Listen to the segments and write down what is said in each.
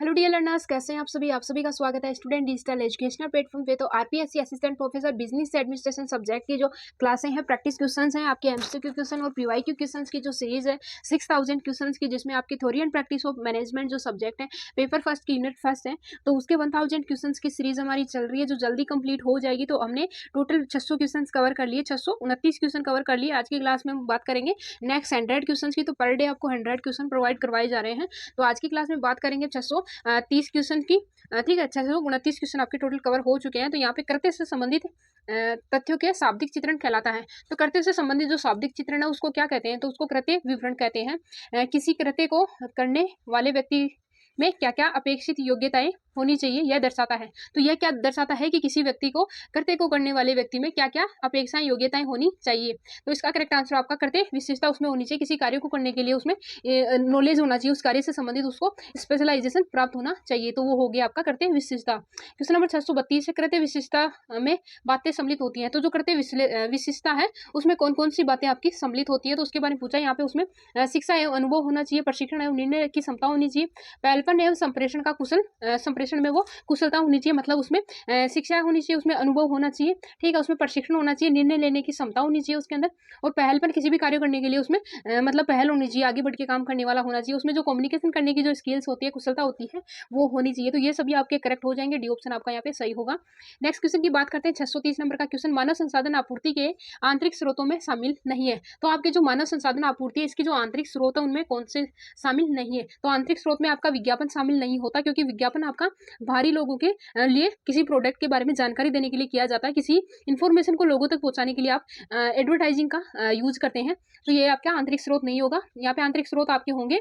Hello dear learners, कैसे हैं आप सभी का स्वागत है स्टूडेंट डिजिटल एजुकेशनल प्लेटफॉर्म पे। तो RPSC assistant professor business administration subject की जो क्लासें हैं, प्रैक्टिस क्वेश्चंस हैं, आपके एमसीक्यू क्वेश्चन और पीवाईक्यू क्वेश्चंस की जो सीरीज है 6000 क्वेश्चंस की, जिसमें आपकी theory and practice of management जो सब्जेक्ट है पेपर फर्स्ट की यूनिट फर्स्ट है, तो उसके 1000 क्वेश्चंस की सीरीज हमारी चल रही है जो जल्दी कंप्लीट हो जाएगी। तो हमने टोटल 600 क्वेश्चन कवर कर लिए, 629 क्वेश्चन कवर कर लिए। आज की क्लास में हम बात करेंगे नेक्स्ट 100 क्वेश्चन की। तो पर डे आपको 100 क्वेश्चन प्रोवाइड करवाए जा रहे हैं। तो आज की क्लास में बात करेंगे 630 क्वेश्चन की। ठीक है, 629 क्वेश्चन आपके टोटल कवर हो चुके हैं। तो यहाँ पे कृत्य से संबंधित तथ्यों के शाब्दिक चित्रण कहलाता है। तो कृत्य से संबंधित जो शाब्दिक चित्रण है उसको क्या कहते हैं? तो उसको कृत्य विवरण कहते हैं। किसी कृत्य को करने वाले व्यक्ति में क्या क्या अपेक्षित योग्यताएं होनी चाहिए, यह दर्शाता है। तो यह क्या दर्शाता है कि किसी व्यक्ति को कृत्य को करने वाले व्यक्ति में क्या क्या अपेक्षाएं योग्यताएं होनी चाहिए। तो इसका करेक्ट आंसर आपका कृत्य विशेषता उसमें होनी चाहिए। किसी कार्य को करने के लिए उसमें नॉलेज होना चाहिए, उस कार्य से संबंधित उसको स्पेशलाइजेशन प्राप्त होना चाहिए। तो वो हो गया आपका कृत्य विशेषता। क्वेश्चन नंबर 632 है, कृत्य विशेषता में बातें सम्मिलित होती हैं। तो जो कृत्य विशेषता है उसमें कौन कौन सी बातें आपकी सम्मिलित होती है, तो उसके बारे में पूछा यहाँ पे। उसमें शिक्षा एवं अनुभव होना चाहिए, प्रशिक्षण एवं निर्णय की क्षमता होनी चाहिए, पहलपन एवं संप्रेषण का कुशल संप्रेषण में वो कुशलता होनी चाहिए, मतलब उसमें शिक्षा होनी चाहिए, उसमें अनुभव होना चाहिए, ठीक है, उसमें प्रशिक्षण होना चाहिए, निर्णय लेने की क्षमता होनी चाहिए उसके अंदर, और पहलपन किसी भी कार्य करने के लिए उसमें मतलब पहल होनी चाहिए, आगे बढ़ के काम करने वाला होना चाहिए, उसमें जो कम्युनिकेशन करने की जो स्किल्स होती है, कुशलता होती है, वो होनी चाहिए। तो ये सभी आपके करेक्ट हो जाएंगे, डी ऑप्शन आपका यहाँ पे सही होगा। नेक्स्ट क्वेश्चन की बात करते हैं, 630 नंबर का क्वेश्चन, मानव संसाधन आपूर्ति के आंतरिक स्रोतों में शामिल नहीं है। तो आपके जो मानव संसाधन आपूर्ति है इसकी जो आंतरिक स्रोत है उनमें कौन से शामिल नहीं है? तो आंतरिक स्रोत में आपका विज्ञापन शामिल नहीं होता, क्योंकि विज्ञापन आपका बाहरी लोगों के लिए किसी प्रोडक्ट के बारे में जानकारी देने के लिए किया जाता है, किसी इंफॉर्मेशन को लोगों तक पहुंचाने के लिए आप एडवर्टाइजिंग का यूज करते हैं। तो ये आपका आंतरिक स्रोत नहीं होगा। यहाँ पे आंतरिक स्रोत आपके होंगे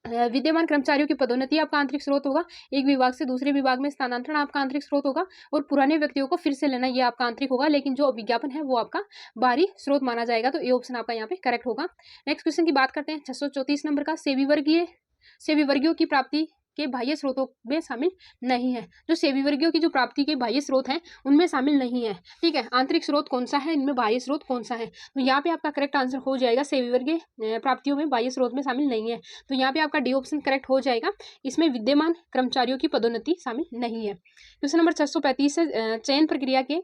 विद्यमान कर्मचारियों की पदोन्नति आपका आंतरिक स्रोत होगा, एक विभाग से दूसरे विभाग में स्थानांतरण आपका आंतरिक स्रोत होगा, और पुराने व्यक्तियों को फिर से लेना ये आपका आंतरिक होगा, लेकिन जो विज्ञापन है वो आपका बाहरी स्रोत माना जाएगा। तो ये ऑप्शन आपका यहाँ पे करेक्ट होगा। नेक्स्ट क्वेश्चन की बात करते हैं, 634 नंबर का, सेवी वर्गियों की प्राप्ति के बाह्य स्रोतों में शामिल नहीं है। जो सेवी वर्गियों की जो प्राप्ति के बाह्य स्रोत हैं उनमें शामिल नहीं है, ठीक है। आंतरिक स्रोत कौन सा है, इनमें बाह्य स्रोत कौन सा है? तो यहाँ पे आपका करेक्ट आंसर हो जाएगा सेवी वर्गीय प्राप्तियों में बाह्य स्रोत में शामिल नहीं है। तो यहाँ पे आपका डी ऑप्शन करेक्ट हो जाएगा, इसमें विद्यमान कर्मचारियों की पदोन्नति शामिल नहीं है। क्वेश्चन नंबर 635 है, चयन प्रक्रिया के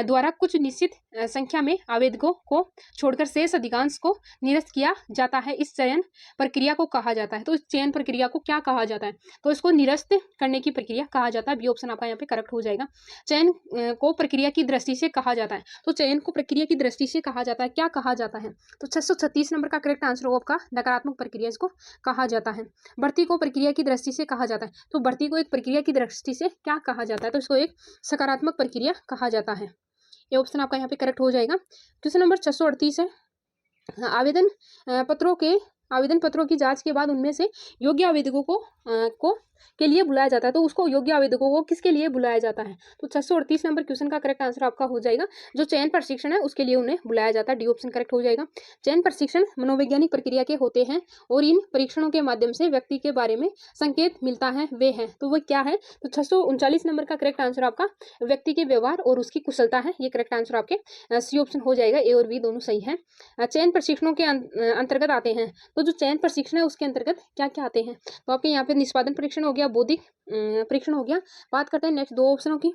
द्वारा कुछ निश्चित संख्या में आवेदकों को छोड़कर शेष अधिकांश को निरस्त किया जाता है, इस चयन प्रक्रिया को कहा जाता है। तो इस चयन प्रक्रिया को क्या कहा जाता है? तो इसको निरस्त करने की प्रक्रिया कहा जाता है। बी ऑप्शन आपका यहाँ पे करेक्ट हो जाएगा। चयन को प्रक्रिया की दृष्टि से कहा जाता है। तो चयन को प्रक्रिया की दृष्टि से कहा जाता है, क्या कहा जाता है? तो 636 नंबर का करेक्ट आंसर होगा आपका नकारात्मक प्रक्रिया इसको कहा जाता है। भर्ती को प्रक्रिया की दृष्टि से कहा जाता है। तो भर्ती को एक प्रक्रिया की दृष्टि से क्या कहा जाता है? तो इसको एक सकारात्मक प्रक्रिया कहा जाता है। ये ऑप्शन आपका यहाँ पे करेक्ट हो जाएगा। क्वेश्चन नंबर 638 है, आवेदन पत्रों की जांच के बाद उनमें से योग्य आवेदकों को के लिए बुलाया जाता है। तो उसको योग्य आवेदकों को किसके लिए बुलाया जाता है? तो 638 नंबर क्वेश्चन का करेक्ट आंसर आपका हो जाएगा, जो चयन प्रशिक्षण है उसके लिए उन्हें बुलाया जाता है। डी ऑप्शन करेक्ट हो जाएगा। चयन प्रशिक्षण मनोवैज्ञानिक प्रक्रिया के होते हैं और इन परीक्षणों के माध्यम से व्यक्ति के बारे में संकेत मिलता है, वे हैं। तो वो क्या है? तो 639 नंबर का करेक्ट आंसर आपका व्यक्ति के व्यवहार और उसकी कुशलता है। ये करेक्ट आंसर आपके सी ऑप्शन हो जाएगा, ए और बी दोनों सही है। चयन प्रशिक्षणों के अंतर्गत आते हैं। तो जो चयन प्रशिक्षण है उसके अंतर्गत क्या क्या आते हैं? तो आपके यहाँ पे निष्पादन परीक्षण हो गया, बौद्धिक परीक्षण हो गया। बात करते हैं नेक्स्ट दो ऑप्शनों की।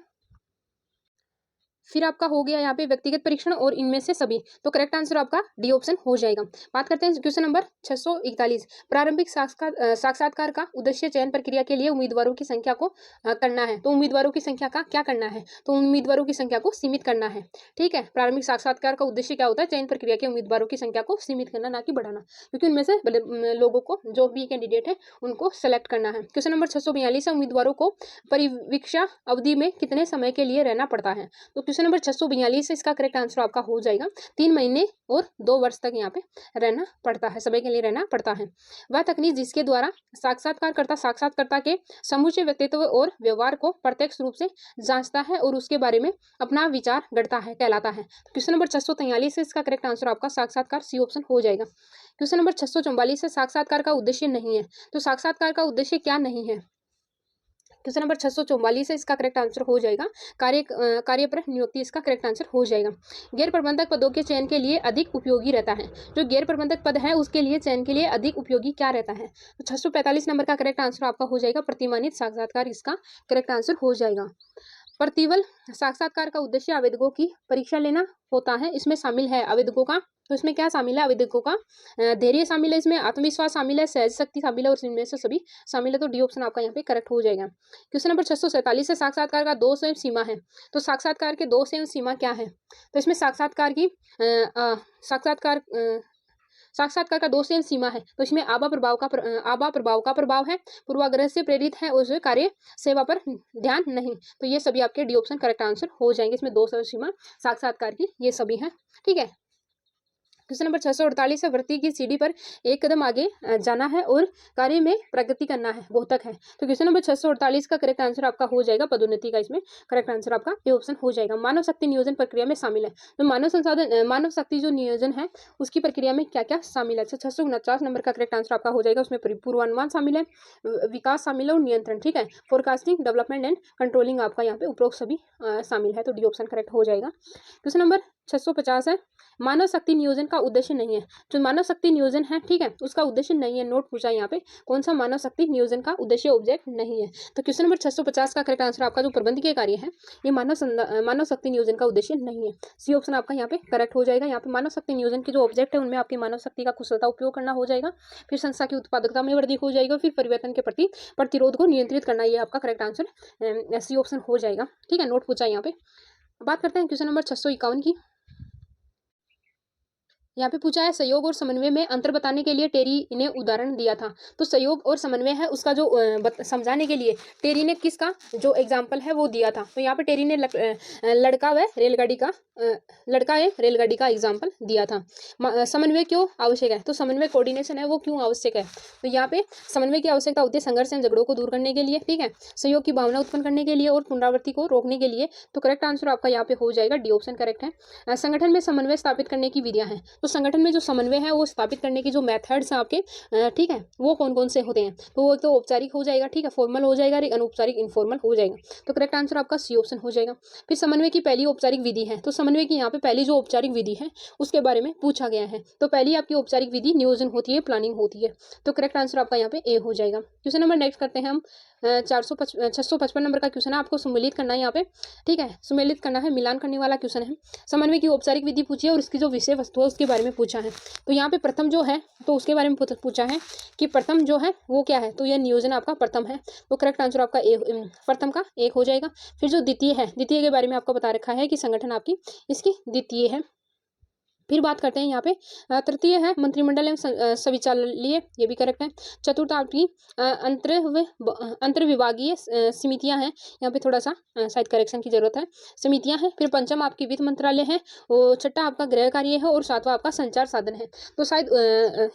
फिर आपका हो गया यहाँ पे व्यक्तिगत परीक्षण और इनमें से सभी। तो करेक्ट आंसर आपका डी ऑप्शन हो जाएगा। बात करते हैं क्वेश्चन नंबर 641, प्रारंभिक साक्षात्कार का उद्देश्य चयन प्रक्रिया के लिए उम्मीदवारों की संख्या को करना है। तो उम्मीदवारों की संख्या का क्या करना है? तो उम्मीदवारों की संख्या को सीमित करना है, ठीक है। प्रारंभिक साक्षात्कार का उद्देश्य क्या होता है? चयन प्रक्रिया के उम्मीदवारों की संख्या को सीमित करना, ना कि बढ़ाना, क्योंकि उनमें से लोगों को, जो भी कैंडिडेट है उनको सेलेक्ट करना है। क्वेश्चन नंबर 642 है, उम्मीदवारों को परिवीक्षा अवधि में कितने समय के लिए रहना पड़ता है? तो क्वेश्चन नंबर 642 है, इसका करेक्ट आंसर आपका हो जाएगा 3 महीने और 2 वर्ष तक यहाँ पे रहना पड़ता है, समय के लिए रहना पड़ता है। वह तकनीक जिसके द्वारा साक्षात्कारकर्ता के समूचे व्यक्तित्व और व्यवहार को प्रत्यक्ष रूप से जांचता है और उसके बारे में अपना विचार गढ़ता है, कहलाता है। क्वेश्चन नंबर 643 है, इसका करेक्ट आंसर आपका साक्षात्कार सी ऑप्शन हो जाएगा। क्वेश्चन नंबर 644 है, साक्षात्कार का उद्देश्य नहीं है। तो साक्षात्कार का उद्देश्य क्या नहीं है? क्वेश्चन नंबर 644 है, इसका करेक्ट आंसर हो जाएगा कार्य पर नियुक्ति, इसका करेक्ट आंसर हो जाएगा। गैर प्रबंधक पदों के चयन के लिए अधिक उपयोगी रहता है, जो गैर प्रबंधक पद है उसके लिए चयन के लिए अधिक उपयोगी क्या रहता है? तो 645 नंबर का करेक्ट आंसर आपका हो जाएगा प्रतिमानित साक्षात्कार, इसका करेक्ट आंसर हो जाएगा। प्रतिबल साक्षात्कार का उद्देश्य आवेदकों की परीक्षा लेना होता है, इसमें शामिल है आवेदकों का, तो इसमें क्या शामिल है? आवेदकों का धैर्य शामिल है, इसमें आत्मविश्वास शामिल है, सहज शक्ति शामिल है और इनमें से सभी शामिल है, तो डी ऑप्शन आपका यहाँ पे करेक्ट हो जाएगा। क्वेश्चन नंबर 647 है, साक्षात्कार का दोष एवं सीमा है, तो साक्षात्कार के दोष एवं सीमा क्या है? तो इसमें साक्षात्कार का दोष एवं सीमा है, तो इसमें आभा प्रभाव का प्रभाव है, पूर्वाग्रह से प्रेरित है और कार्य सेवा पर ध्यान नहीं, तो ये सभी आपके डी ऑप्शन करेक्ट आंसर हो जाएंगे। इसमें दोष और सीमा साक्षात्कार की ये सभी हैं, ठीक है। क्वेश्चन नंबर 648 है, वृत्ति की सीढ़ी पर एक कदम आगे जाना है और कार्य में प्रगति करना है, बोधक है, तो क्वेश्चन नंबर 648 का करेक्ट आंसर आपका हो जाएगा पदोन्नति का, इसमें करेक्ट आंसर आपका ए ऑप्शन हो जाएगा। मानव शक्ति नियोजन प्रक्रिया में शामिल है, तो मानव शक्ति जो नियोजन है उसकी प्रक्रिया में क्या क्या शामिल है? 649 नंबर का करेक्ट आंसर आपका हो जाएगा, उसमें पूर्वानुमान शामिल है, विकास शामिल है और नियंत्रण, ठीक है, फोरकास्टिंग, डेवलपमेंट एंड कंट्रोलिंग आपका यहाँ पे उपरोक्त सभी शामिल है, तो डी ऑप्शन करेक्ट हो जाएगा। क्वेश्चन नंबर 650 है, मानव शक्ति नियोजन का उद्देश्य नहीं है, जो मानव शक्ति नियोजन है, ठीक है, उसका उद्देश्य नहीं है, नोट पूछा यहाँ पे कौन सा मानव शक्ति नियोजन का उद्देश्य ऑब्जेक्ट नहीं है, तो क्वेश्चन नंबर 650 का करेक्ट आंसर आपका जो प्रबंधकीय कार्य है ये मानव शक्ति नियोजन का उद्देश्य नहीं है, सी ऑप्शन आपका यहाँ पे करेक्ट हो जाएगा। यहाँ पे मानव शक्ति नियोजन के जो ऑब्जेक्ट है उनमें आपकी मानव शक्ति का कुशलता उपयोग करना हो जाएगा, फिर संस्था की उत्पादकता में वृद्धि हो जाएगा, फिर परिवर्तन के प्रति प्रतिरोध को नियंत्रित करना, ये आपका करेक्ट आंसर सी ऑप्शन हो जाएगा, ठीक है, नोट पूछा यहाँ पे। बात करते हैं क्वेश्चन नंबर 651 की। यहाँ पे पूछा है, सहयोग और समन्वय में अंतर बताने के लिए टेरी ने उदाहरण दिया था, तो सहयोग और समन्वय है उसका जो समझाने के लिए टेरी ने किसका जो एग्जाम्पल है वो दिया था, तो यहाँ पे टेरी ने लड़का व रेलगाड़ी का एग्जाम्पल दिया था। समन्वय क्यों आवश्यक है? तो समन्वय कोऑर्डिनेशन है वो क्यों आवश्यक है? तो यहाँ पे समन्वय की आवश्यकता होती है संघर्ष एवं झगड़ों को दूर करने के लिए, ठीक है, सहयोग की भावना उत्पन्न करने के लिए और पुनरावृत्ति को रोकने के लिए, तो करेक्ट आंसर आपका यहाँ पे हो जाएगा, डी ऑप्शन करेक्ट है। संगठन में समन्वय स्थापित करने की विधियां हैं, तो संगठन में जो समन्वय है वो स्थापित करने की जो मेथड्स हैं आपके, ठीक है, वो कौन कौन से होते हैं? तो वो एक तो औपचारिक हो जाएगा, ठीक है, फॉर्मल हो जाएगा, एक अनौपचारिक इनफॉर्मल हो जाएगा, तो करेक्ट आंसर आपका सी ऑप्शन हो जाएगा। फिर समन्वय की पहली औपचारिक विधि है, तो समन्वय की यहाँ पे पहली जो औपचारिक विधि है उसके बारे में पूछा गया है, तो पहली आपकी औपचारिक विधि नियोजन होती है, प्लानिंग होती है, तो करेक्ट आंसर आपका यहाँ पे ए हो जाएगा। क्वेश्चन नंबर नेक्स्ट करते हैं हम 655 नंबर का क्वेश्चन है, आपको सम्मिलित करना है यहाँ पे, ठीक है, सम्मिलित करना है, मिलान करने वाला क्वेश्चन है। समन्वय की औपचारिक विधि पूछी है और इसकी जो विषय वस्तु है उसके बारे में पूछा है, तो यहाँ पे प्रथम जो है तो उसके बारे में पूछा है कि प्रथम जो है वो क्या है, तो यह नियोजन आपका प्रथम है, तो करेक्ट आंसर आपका प्रथम का एक हो जाएगा। फिर जो द्वितीय है, द्वितीय के बारे में आपको बता रखा है कि संगठन आपकी इसकी द्वितीय है। फिर बात करते हैं यहाँ पे तृतीय है मंत्रिमंडल एवं सविचालय, ये भी करेक्ट है। चतुर्थ आपकी अंतर्विभागीय समितियां हैं, यहाँ पे थोड़ा सा शायद करेक्शन की जरूरत है, समितियां हैं। फिर पंचम आपकी वित्त मंत्रालय है, और छठा आपका गृह कार्य है और सातवां आपका संचार साधन है, तो शायद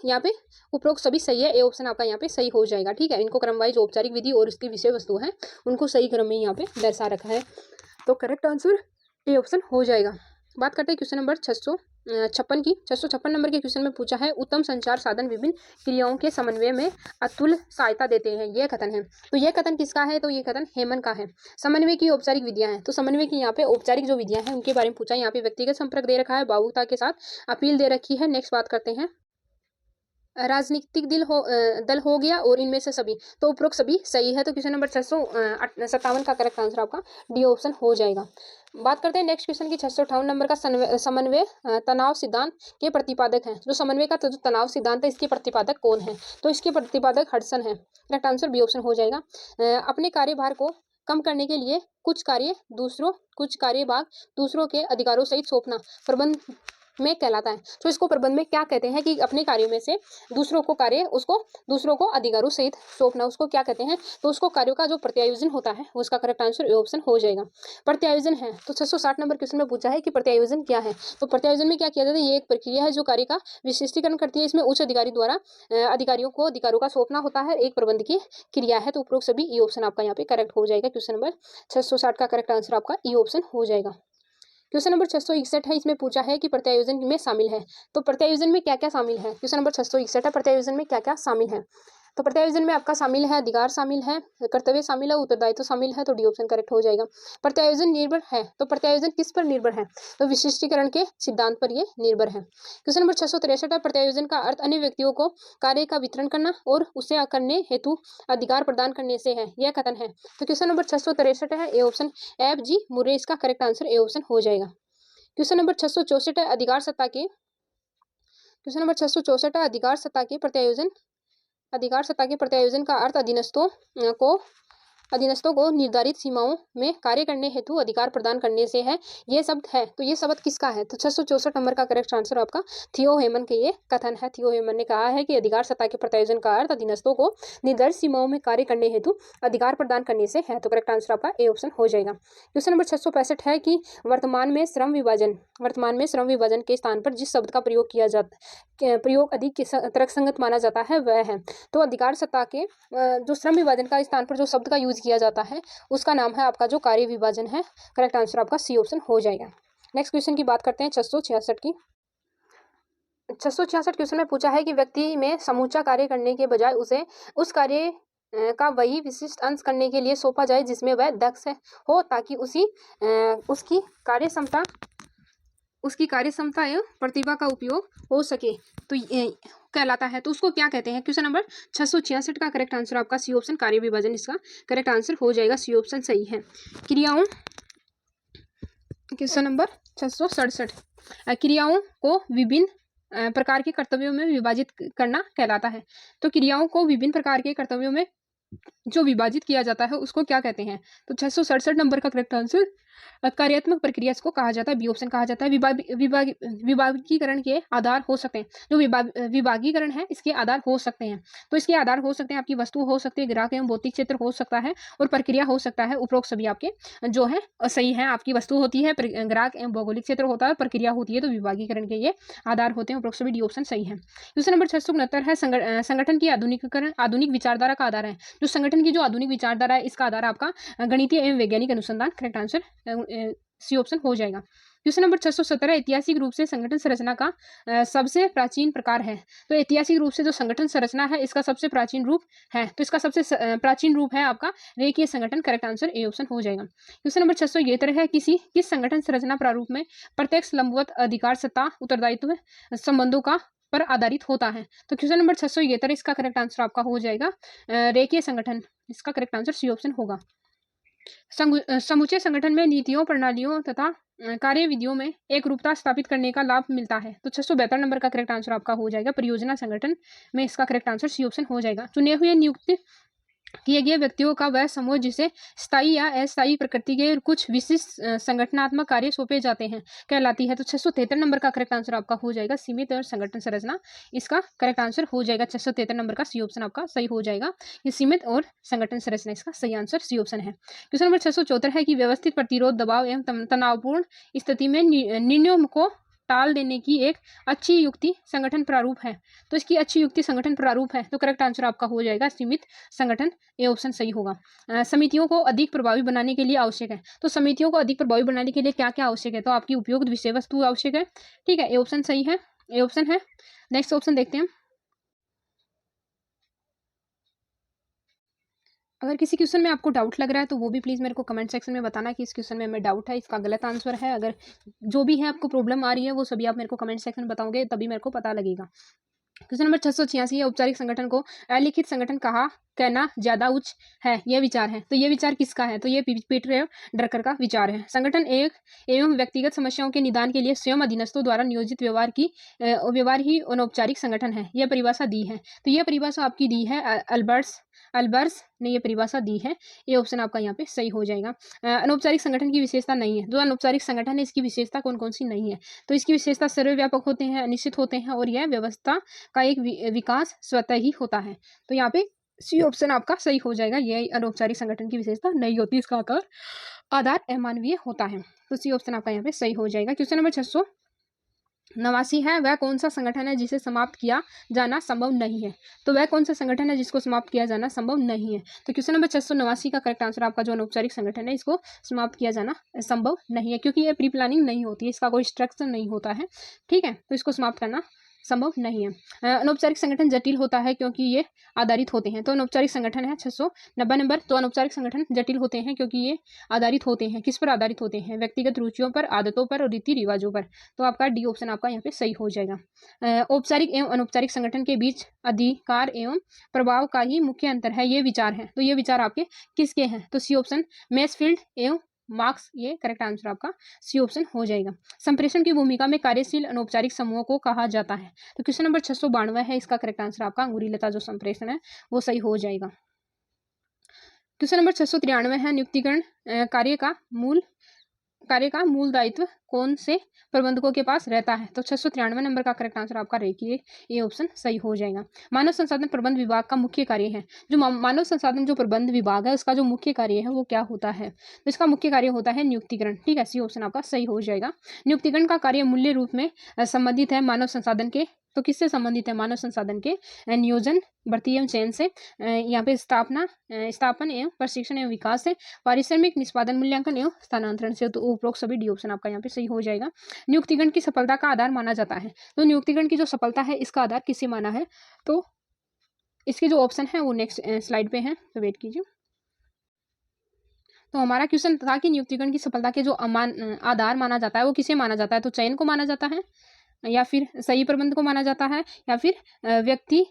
यहाँ पे उपरोक्त सभी सही है, ए ऑप्शन आपका यहाँ पे सही हो जाएगा, ठीक है, इनको क्रम वाइज औपचारिक विधि और इसकी विषय वस्तु है उनको सही क्रम में यहाँ पे दर्शा रखा है, तो करेक्ट आंसर ए ऑप्शन हो जाएगा। बात करते हैं क्वेश्चन नंबर 656 की। 656 नंबर के क्वेश्चन में पूछा है, उत्तम संचार साधन विभिन्न क्रियाओं के समन्वय में अतुल्य सहायता देते हैं, यह कथन है, तो यह कथन किसका है? तो यह कथन हेमन का है। समन्वय की औपचारिक विधियां हैं, तो समन्वय की यहाँ पे औपचारिक जो विधियां हैं उनके बारे में पूछा है, यहाँ पे व्यक्तिगत संपर्क दे रखा है, भावुकता के साथ अपील दे रखी है। नेक्स्ट बात करते हैं राजनीतिक दल हो गया और इनमें से सभी, तो उपरोक्त सभी सही है, तो क्वेश्चन नंबर 657 का करेक्ट आंसर आपका डी ऑप्शन हो जाएगा। बात करते हैं नेक्स्ट क्वेश्चन की 658 नंबर का समन्वय तनाव सिद्धांत के प्रतिपादक हैं, जो समन्वय का जो तनाव सिद्धांत है इसके प्रतिपादक कौन है? तो इसके प्रतिपादक हडसन है, करेक्ट आंसर बी ऑप्शन हो जाएगा। अपने कार्यभार को कम करने के लिए कुछ कार्यभाग दूसरों के अधिकारों सहित सौंपना प्रबंध में कहलाता है, तो इसको प्रबंध में क्या कहते हैं कि अपने कार्यों में से दूसरों को अधिकारों सहित सौंपना, उसको क्या कहते हैं? तो उसको कार्यों का जो प्रत्यायोजन होता है उसका करेक्ट आंसर ए ऑप्शन हो जाएगा। प्रत्यायोजन है, तो 660 नंबर क्वेश्चन में पूछा है कि प्रत्यायोजन क्या है, तो प्रत्यायोजन में क्या किया जाता है? ये एक प्रक्रिया है जो कार्य का विशिष्टीकरण करती है, इसमें उच्च अधिकारी द्वारा अधिकारियों को अधिकारों का सौंपना होता है, एक प्रबंध की क्रिया है, तो उपरोक्त सभी ई ऑप्शन आपका यहाँ पे करेक्ट हो जाएगा। क्वेश्चन नंबर 660 का करेक्ट आंसर आपका ई ऑप्शन हो जाएगा। क्वेश्चन नंबर 661 है, इसमें पूछा है कि प्रत्यायोजन में शामिल है, तो प्रत्यायोजन में क्या क्या शामिल है? क्वेश्चन नंबर 661 है, प्रत्यायोजन में क्या क्या शामिल है? तो प्रत्यायोजन में आपका शामिल है अधिकार शामिल है, कर्तव्य शामिल है, उत्तरदायित्व शामिल है, तो डी ऑप्शन करेक्ट हो जाएगा। प्रत्यायोजन निर्भर है, तो प्रत्यायोजन किस पर निर्भर है, तो विशिष्टीकरण के सिद्धांत पर ये निर्भर है। क्वेश्चन नंबर 663 है, प्रत्यायोजन का अर्थ अन्य व्यक्तियों को कार्य का वितरण करना और उसे करने हेतु अधिकार प्रदान करने से है, यह कथन है। तो क्वेश्चन नंबर 663 है, ए ऑप्शन एफ जी मुरे इसका करेक्ट आंसर ए ऑप्शन हो जाएगा। क्वेश्चन नंबर 664 है, अधिकार सत्ता के क्वेश्चन नंबर 664 है, अधिकार सत्ता के प्रत्यायोजन का अर्थ अधीनस्थों को निर्धारित सीमाओं में कार्य करने हेतु अधिकार प्रदान करने से है, ये शब्द है। तो ये शब्द किसका है, तो 664 नंबर का करेक्ट आंसर आपका थियो हेमन के ये कथन है। थियो हेमन ने कहा है कि अधिकार सत्ता के प्रत्यायोजन का अर्थ अधीनस्थों को निर्धारित सीमाओं में कार्य करने हेतु अधिकार प्रदान करने से है, तो करेक्ट आंसर आपका ए ऑप्शन हो जाएगा। क्वेश्चन नंबर 665 है कि वर्तमान में श्रम विभाजन के स्थान पर जिस शब्द का प्रयोग अधिक तर्कसंगत माना जाता है वह है, तो अधिकार सत्ता के जो श्रम विभाजन का स्थान पर जो शब्द का यूज किया जाता है उसका नाम है आपका जो कार्य विभाजन है, करेक्ट आंसर आपका सी ऑप्शन हो जाएगा। नेक्स्ट क्वेश्चन की बात करते हैं 666 की। 666 क्वेश्चन में पूछा है कि व्यक्ति में समूचा कार्य करने के बजाय उसे उस कार्य का वही विशिष्ट अंश करने के लिए सौंपा जाए जिसमें वह दक्ष हो, ताकि उसकी कार्य क्षमता एवं प्रतिभा का उपयोग हो सके, तो ये कहलाता है। तो उसको क्या कहते हैं। क्वेश्चन नंबर 666 का करेक्ट आंसर आपका सी ऑप्शन कार्य विभाजन इसका करेक्ट आंसर हो जाएगा, सी ऑप्शन सही है। क्वेश्चन नंबर 667 क्रियाओं को विभिन्न प्रकार के कर्तव्यों में विभाजित करना कहलाता है। तो क्रियाओं को विभिन्न प्रकार के कर्तव्यों में जो विभाजित किया जाता है उसको क्या कहते हैं, तो 667 नंबर का करेक्ट आंसर कार्यात्मक प्रक्रिया इसको कहा जाता है, बी ऑप्शन कहा जाता है। विभागीकरण के आधार हो सकते हैं, जो विभागीकरण है इसके आधार हो सकते हैं, तो इसके आधार हो सकते हैं आपकी वस्तु हो सकती है, ग्राहक एवं भौतिक क्षेत्र हो सकता है और प्रक्रिया हो सकता है। उपरोक्त सभी आपके जो है सही है। आपकी वस्तु होती है, ग्राहक एवं भौगोलिक क्षेत्र होता है, प्रक्रिया होती है, तो विभागीकरण के ये आधार होते हैं। उपरोक्त सभी डी ऑप्शन सही है। क्वेश्चन नंबर 669 है संगठन की आधुनिक विचारधारा का आधार है। जो संगठन की जो आधुनिक विचारधारा है इसका आधार आपका गणितीय एवं वैज्ञानिक अनुसंधान, करेक्ट आंसर सी ऑप्शन हो जाएगा। क्वेश्चन नंबर 617 ऐतिहासिक रूप से संगठन संरचना का सबसे प्राचीन प्रकार है। तो ऐतिहासिक रूप से जो संगठन संरचना है इसका सबसे प्राचीन रूप है, तो इसका सबसे प्राचीन रूप है आपका रेखीय संगठन, करेक्ट आंसर ए ऑप्शन हो जाएगा। क्वेश्चन नंबर 673 है किस संगठन संरचना प्रारूप में प्रत्यक्ष लंबवत अधिकार सत्ता उत्तरदायित्व संबंधों का पर आधारित होता है। तो क्वेश्चन नंबर 673 इसका करेक्ट आंसर आपका हो जाएगा रेखीय संगठन, इसका करेक्ट आंसर सी ऑप्शन होगा। समूचे संगठन में नीतियों, प्रणालियों तथा कार्यविधियों में एक रूपता स्थापित करने का लाभ मिलता है। तो 672 नंबर का करेक्ट आंसर आपका हो जाएगा परियोजना संगठन में, इसका करेक्ट आंसर सी ऑप्शन हो जाएगा। चुने हुए नियुक्त किए गए व्यक्तियों का वह समूह जिसे स्थायी या अस्थायी प्रकृति के कुछ विशिष्ट संगठनात्मक कार्य सौंपे जाते हैं कहलाती है। तो 673 नंबर का करेक्ट आंसर आपका हो जाएगा सीमित और संगठन संरचना, इसका करेक्ट आंसर हो जाएगा 673 नंबर का सी ऑप्शन आपका सही हो जाएगा। ये सीमित और संगठन संरचना इसका सही आंसर सी ऑप्शन है। क्वेश्चन नंबर 674 है कि व्यवस्थित प्रतिरोध, दबाव एवं तनावपूर्ण स्थिति में निर्णयों को टाल देने की एक अच्छी युक्ति संगठन प्रारूप है। तो इसकी अच्छी युक्ति संगठन प्रारूप है, तो करेक्ट आंसर आपका हो जाएगा सीमित संगठन, ए ऑप्शन सही होगा। समितियों को अधिक प्रभावी बनाने के लिए आवश्यक है। तो समितियों को अधिक प्रभावी बनाने के लिए क्या क्या आवश्यक है, तो आपकी उपयुक्त विषय वस्तु आवश्यक है, ठीक है, ए ऑप्शन सही है, ए ऑप्शन है। नेक्स्ट ऑप्शन देखते हैं। अगर किसी क्वेश्चन में आपको डाउट लग रहा है तो वो भी प्लीज़ मेरे को कमेंट सेक्शन में बताना कि इस क्वेश्चन में हमें डाउट है, इसका गलत आंसर है। अगर जो भी है आपको प्रॉब्लम आ रही है वो सभी आप मेरे को कमेंट सेक्शन में बताओगे, तभी मेरे को पता लगेगा। क्वेश्चन नंबर 686 है औपचारिक संगठन को अलिखित संगठन कहना ज्यादा उच्च है, यह विचार है। तो ये विचार किसका है, तो ये पीटर ड्रकर का विचार है। संगठन एक एवं व्यक्तिगत समस्याओं के निदान के लिए स्वयं अधीनस्थों द्वारा नियोजित व्यवहार ही अनौपचारिक संगठन है, यह परिभाषा दी है। तो यह परिभाषा आपकी दी है अल्बर्स ने ये परिभाषा दी है, ये ऑप्शन आपका यहाँ पे सही हो जाएगा। अनौपचारिक संगठन की विशेषता नहीं है, जो अनौपचारिक संगठन है इसकी विशेषता कौन कौन सी नहीं है, तो इसकी विशेषता सर्वव्यापक होते हैं, अनिश्चित होते हैं और यह व्यवस्था का एक विकास स्वतः ही होता है। तो यहाँ पे सी ऑप्शन आपका सही हो जाएगा। यह अनौपचारिक संगठन की विशेषता नहीं होती, इसका आधार अमानवीय होता है, तो सी ऑप्शन आपका यहाँ पे सही हो जाएगा। क्वेश्चन नंबर 689 है वह कौन सा संगठन है जिसे समाप्त किया जाना संभव नहीं है, तो वह कौन सा संगठन है जिसको समाप्त किया जाना संभव नहीं है। तो क्वेश्चन नंबर 689 का करेक्ट आंसर आपका जो अनौपचारिक संगठन है इसको समाप्त किया जाना संभव नहीं है, क्योंकि ये प्री प्लानिंग नहीं होती है, इसका कोई स्ट्रक्चर नहीं होता है, ठीक है, तो इसको समाप्त करना संभव नहीं है। अनौपचारिक संगठन जटिल होता है क्योंकि ये आधारित होते हैं। तो अनौपचारिक संगठन है 690 नंबर। तो अनौपचारिक संगठन जटिल होते हैं क्योंकि ये आधारित होते हैं। किस पर आधारित होते हैं? व्यक्तिगत रुचियों पर, आदतों पर और रीति रिवाजों पर। तो आपका डी ऑप्शन आपका यहाँ पे सही हो जाएगा। औपचारिक एवं अनौपचारिक संगठन के बीच अधिकार एवं प्रभाव का ही मुख्य अंतर है, ये विचार है। तो ये विचार आपके किसके हैं? तो सी ऑप्शन मैसफील्ड एवं मार्क्स, ये करेक्ट आंसर आपका सी ऑप्शन हो जाएगा। संप्रेषण की भूमिका में कार्यशील अनौपचारिक समूहों को कहा जाता है। तो क्वेश्चन नंबर 692 है, इसका करेक्ट आंसर आपका अंगुरी लता जो संप्रेषण है वो सही हो जाएगा। क्वेश्चन नंबर 693 है, नियुक्तिकरण कार्य का मूल दायित्व कौन से प्रबंधकों के पास रहता है? तो 693 नंबर का करेक्ट आंसर आपका रेखीय, ये ऑप्शन सही हो जाएगा। मानव संसाधन प्रबंध विभाग का मुख्य कार्य है, जो मानव संसाधन जो प्रबंध विभाग है उसका जो मुख्य कार्य है वो क्या होता है? तो इसका मुख्य कार्य होता है नियुक्तिकरण। ठीक है, सी ऑप्शन आपका सही हो जाएगा। नियुक्तिकरण का कार्य मूल्य रूप में संबंधित है मानव संसाधन के, तो किससे संबंधित है? मानव संसाधन के नियोजन, भर्ती एवं चयन से, यहाँ पे स्थापन एवं प्रशिक्षण एवं विकास से, पारिश्रमिक निष्पादन मूल्यांकन एवं स्थानांतरण से। तो उपरोक्त सभी डी ऑप्शन आपका यहाँ पे सही हो जाएगा। नियुक्तिकरण की सफलता का आधार माना जाता है, तो नियुक्तिकरण की जो सफलता है इसका आधार किसे माना है? तो इसके जो ऑप्शन है वो नेक्स्ट स्लाइड पे है, तो वेट कीजिए। तो हमारा क्वेश्चन था कि नियुक्तिकरण की सफलता के जो आधार माना जाता है वो किसे माना जाता है? तो चयन को माना जाता है, या फिर सही प्रबंध को माना जाता है, या फिर व्यक्ति